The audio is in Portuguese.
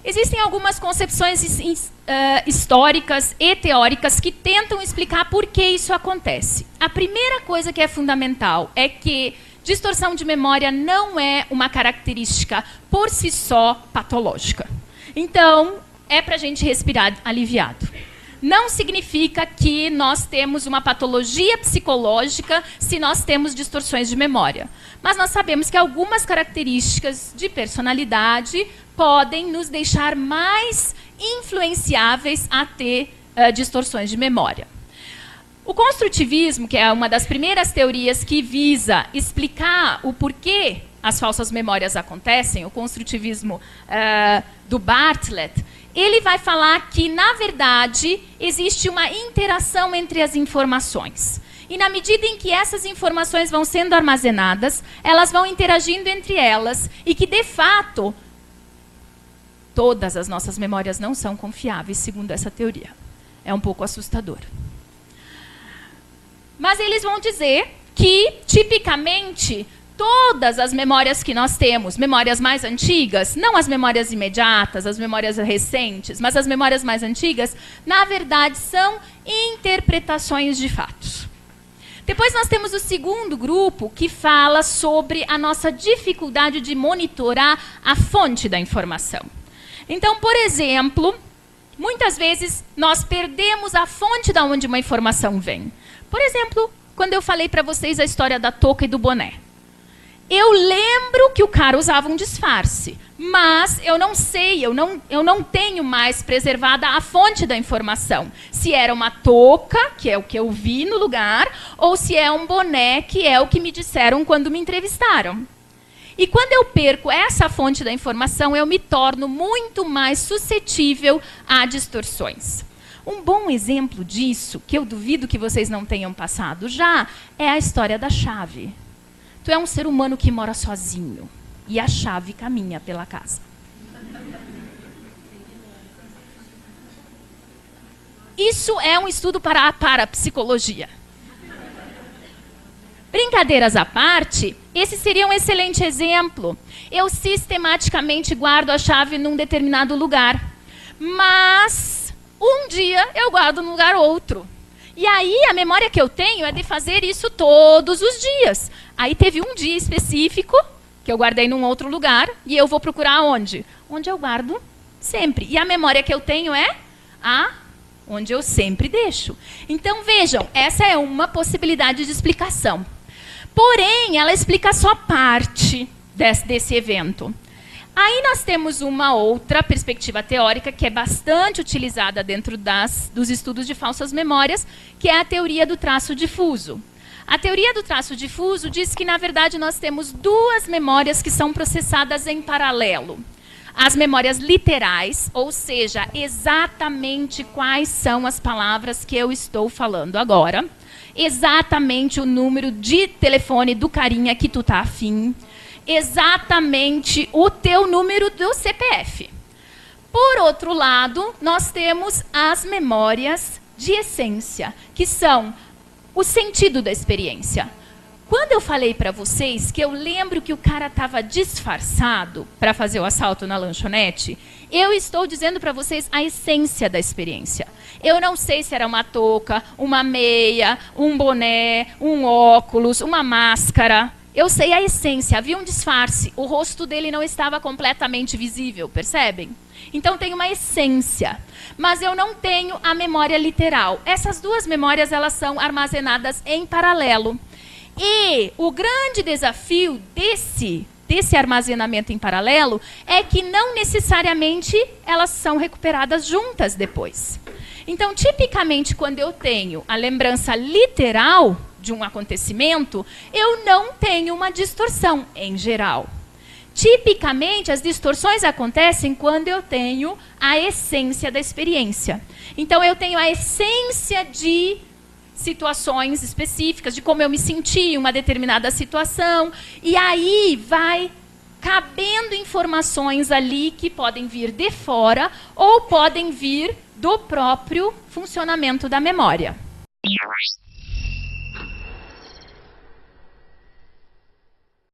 Existem algumas concepções históricas e teóricas que tentam explicar por que isso acontece. A primeira coisa que é fundamental é que distorção de memória não é uma característica por si só patológica. Então, é para a gente respirar aliviado. Não significa que nós temos uma patologia psicológica se nós temos distorções de memória. Mas nós sabemos que algumas características de personalidade podem nos deixar mais influenciáveis a ter distorções de memória. O construtivismo, que é uma das primeiras teorias que visa explicar o porquê as falsas memórias acontecem, o construtivismo do Bartlett, ele vai falar que, na verdade, existe uma interação entre as informações. E na medida em que essas informações vão sendo armazenadas, elas vão interagindo entre elas e que, de fato, todas as nossas memórias não são confiáveis, segundo essa teoria. É um pouco assustador. Mas eles vão dizer que, tipicamente, todas as memórias que nós temos, memórias mais antigas, não as memórias imediatas, as memórias recentes, mas as memórias mais antigas, na verdade, são interpretações de fatos. Depois nós temos o segundo grupo, que fala sobre a nossa dificuldade de monitorar a fonte da informação. Então, por exemplo, muitas vezes nós perdemos a fonte de onde uma informação vem. Por exemplo, quando eu falei para vocês a história da touca e do boné. Eu lembro que o cara usava um disfarce, mas eu não sei, eu não tenho mais preservada a fonte da informação. Se era uma touca, que é o que eu vi no lugar, ou se é um boné, que é o que me disseram quando me entrevistaram. E quando eu perco essa fonte da informação, eu me torno muito mais suscetível a distorções. Um bom exemplo disso, que eu duvido que vocês não tenham passado já, é a história da chave. Tu é um ser humano que mora sozinho e a chave caminha pela casa. Isso é um estudo para a parapsicologia. Brincadeiras à parte, esse seria um excelente exemplo. Eu sistematicamente guardo a chave num determinado lugar, mas um dia eu guardo num lugar outro. E aí a memória que eu tenho é de fazer isso todos os dias. Aí teve um dia específico que eu guardei num outro lugar e eu vou procurar onde? Onde eu guardo sempre. E a memória que eu tenho é a onde eu sempre deixo. Então vejam, essa é uma possibilidade de explicação. Porém, ela explica só parte desse evento. Aí nós temos uma outra perspectiva teórica que é bastante utilizada dentro dos estudos de falsas memórias, que é a teoria do traço difuso. A teoria do traço difuso diz que, na verdade, nós temos duas memórias que são processadas em paralelo. As memórias literais, ou seja, exatamente quais são as palavras que eu estou falando agora, exatamente o número de telefone do carinha que tu tá afim, exatamente o teu número do CPF. Por outro lado, nós temos as memórias de essência, que são o sentido da experiência. Quando eu falei para vocês que eu lembro que o cara estava disfarçado para fazer o assalto na lanchonete, eu estou dizendo para vocês a essência da experiência. Eu não sei se era uma touca, uma meia, um boné, um óculos, uma máscara. Eu sei a essência, havia um disfarce. O rosto dele não estava completamente visível, percebem? Então tem uma essência, mas eu não tenho a memória literal. Essas duas memórias, elas são armazenadas em paralelo. E o grande desafio desse armazenamento em paralelo é que não necessariamente elas são recuperadas juntas depois. Então, tipicamente, quando eu tenho a lembrança literal de um acontecimento, eu não tenho uma distorção em geral. Tipicamente, as distorções acontecem quando eu tenho a essência da experiência. Então, eu tenho a essência de situações específicas, de como eu me senti em uma determinada situação, e aí vai cabendo informações ali que podem vir de fora ou podem vir do próprio funcionamento da memória.